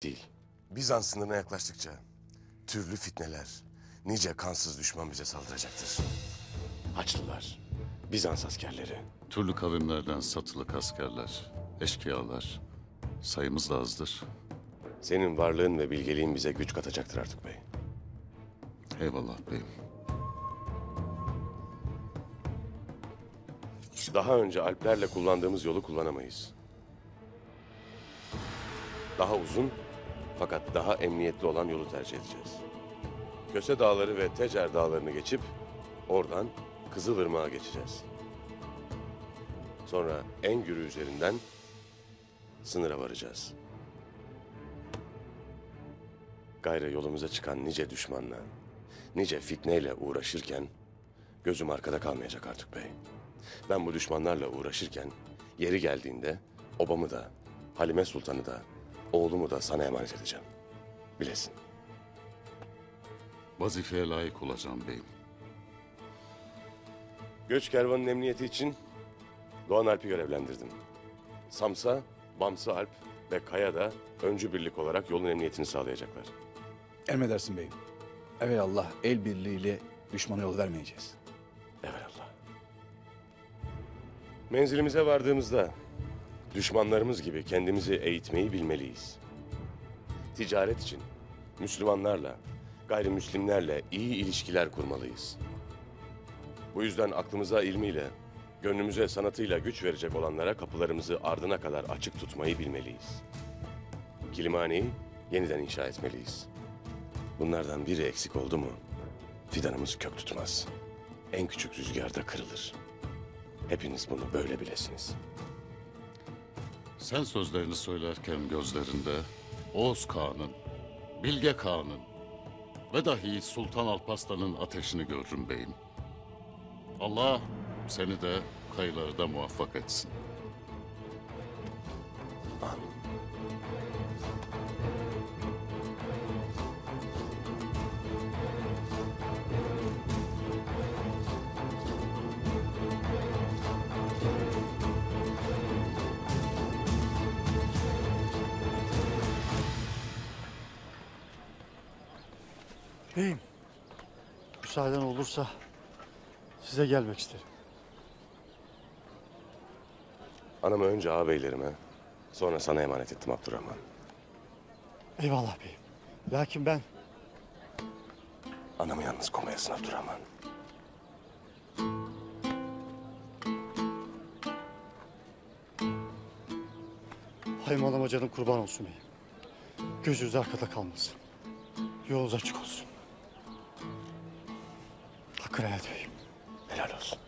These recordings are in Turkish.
değil. Bizans sınırına yaklaştıkça türlü fitneler, nice kansız düşman bize saldıracaktır. Haçlılar, Bizans askerleri. Türlü kavimlerden satılık askerler, eşkıyalar. Sayımız da azdır. Senin varlığın ve bilgeliğin bize güç katacaktır Artuk Bey. Eyvallah beyim. Daha önce Alplerle kullandığımız yolu kullanamayız. Daha uzun fakat daha emniyetli olan yolu tercih edeceğiz. Köse Dağları ve Tecer Dağları'nı geçip oradan Kızılırmak'a geçeceğiz. Sonra Engürü üzerinden sınıra varacağız. Gayrı yolumuza çıkan nice düşmanla, nice fitneyle uğraşırken gözüm arkada kalmayacak Artuk Bey. Ben bu düşmanlarla uğraşırken yeri geldiğinde obamı da, Halime Sultan'ı da, oğlumu da sana emanet edeceğim. Bilesin. Vazifeye layık olacağım beyim. Göç kervanının emniyeti için Doğan Alp'i görevlendirdim. Samsa, Bamsı Alp ve Kaya da öncü birlik olarak yolun emniyetini sağlayacaklar. Emredersin beyim. Evelallah el birliğiyle düşmana yol vermeyeceğiz. Evelallah. Menzilimize vardığımızda düşmanlarımız gibi kendimizi eğitmeyi bilmeliyiz. Ticaret için Müslümanlarla, gayrimüslimlerle iyi ilişkiler kurmalıyız. Bu yüzden aklımıza ilmiyle, gönlümüze sanatıyla güç verecek olanlara kapılarımızı ardına kadar açık tutmayı bilmeliyiz. Kilimhaneyi yeniden inşa etmeliyiz. Bunlardan biri eksik oldu mu fidanımız kök tutmaz. En küçük rüzgarda kırılır. Hepiniz bunu böyle bilesiniz. Sen sözlerini söylerken gözlerinde Oğuz Kağan'ın, Bilge Kağan'ın ve dahi Sultan Alparslan'ın ateşini görürüm beyim. Allah seni de kayıları da muvaffak etsin. Amin. Beyim, müsaaden olursa size gelmek isterim. Anamı önce ağabeylerime, sonra sana emanet ettim Abdurrahman. Eyvallah beyim. Lakin ben Anamı yalnız koymayasın Abdurrahman. haymalama canım kurban olsun beyim. Gözünüz arkada kalmasın. Yolunuz açık olsun. Hakkını helal beyim. Helal olsun.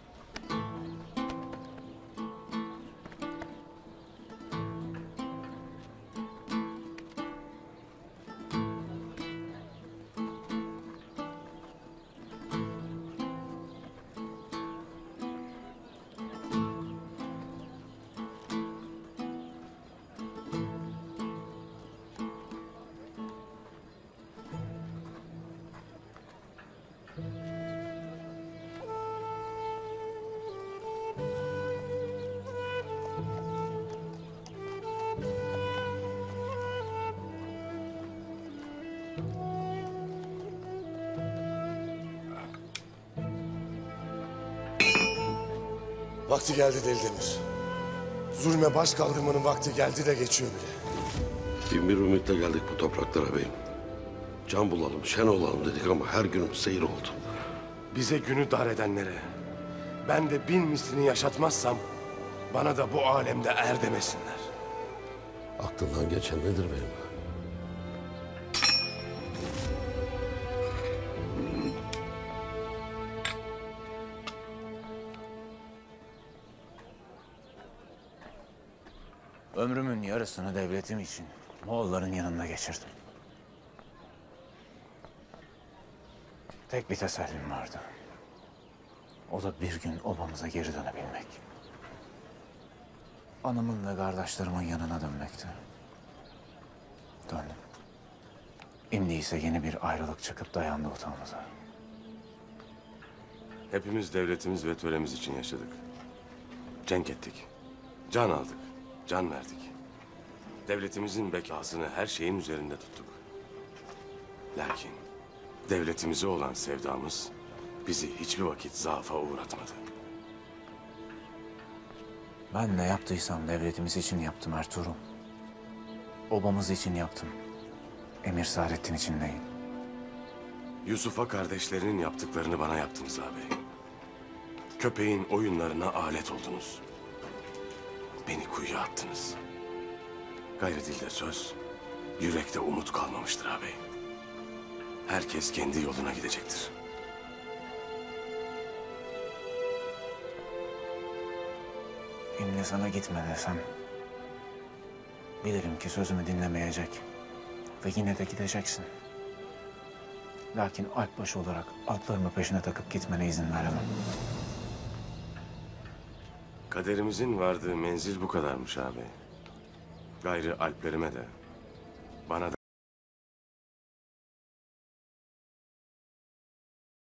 Vakti geldi Deli Demir. Zulme baş kaldırmanın vakti geldi de geçiyor bile. Bin bir ümitle geldik bu topraklara beyim. Can bulalım, şen olalım dedik ama her günümüz seyir oldu. Bize günü dar edenlere, ben de bin mislini yaşatmazsam bana da bu alemde er demesinler. Aklından geçen nedir beyim? Ömrümün yarısını devletim için Moğolların yanında geçirdim. Tek bir tesellim vardı. O da bir gün obamıza geri dönebilmek. Anamın ve kardeşlerimin yanına dönmekti. Döndüm. Şimdi ise yeni bir ayrılık çıkıp dayandı otağımıza. Hepimiz devletimiz ve töremiz için yaşadık. Cenk ettik. Can aldık. Can verdik. Devletimizin bekasını her şeyin üzerinde tuttuk. Lakin devletimize olan sevdamız bizi hiçbir vakit zaafa uğratmadı. Ben ne yaptıysam devletimiz için yaptım Ertuğrul. Obamız için yaptım. Emir Saadettin için değil. Yusuf'a kardeşlerinin yaptıklarını bana yaptınız ağabey. Köpeğin oyunlarına alet oldunuz. Beni kuyuya attınız. Gayrı dilde söz, yürekte umut kalmamıştır ağabey. Herkes kendi yoluna gidecektir. Şimdi sana gitme desem, bilirim ki sözümü dinlemeyecek ve yine de gideceksin. Lakin Alpbaşı olarak atlarımı peşine takıp gitmene izin veremem. Kaderimizin vardığı menzil bu kadarmış ağabey. Gayrı Alplerime de, bana da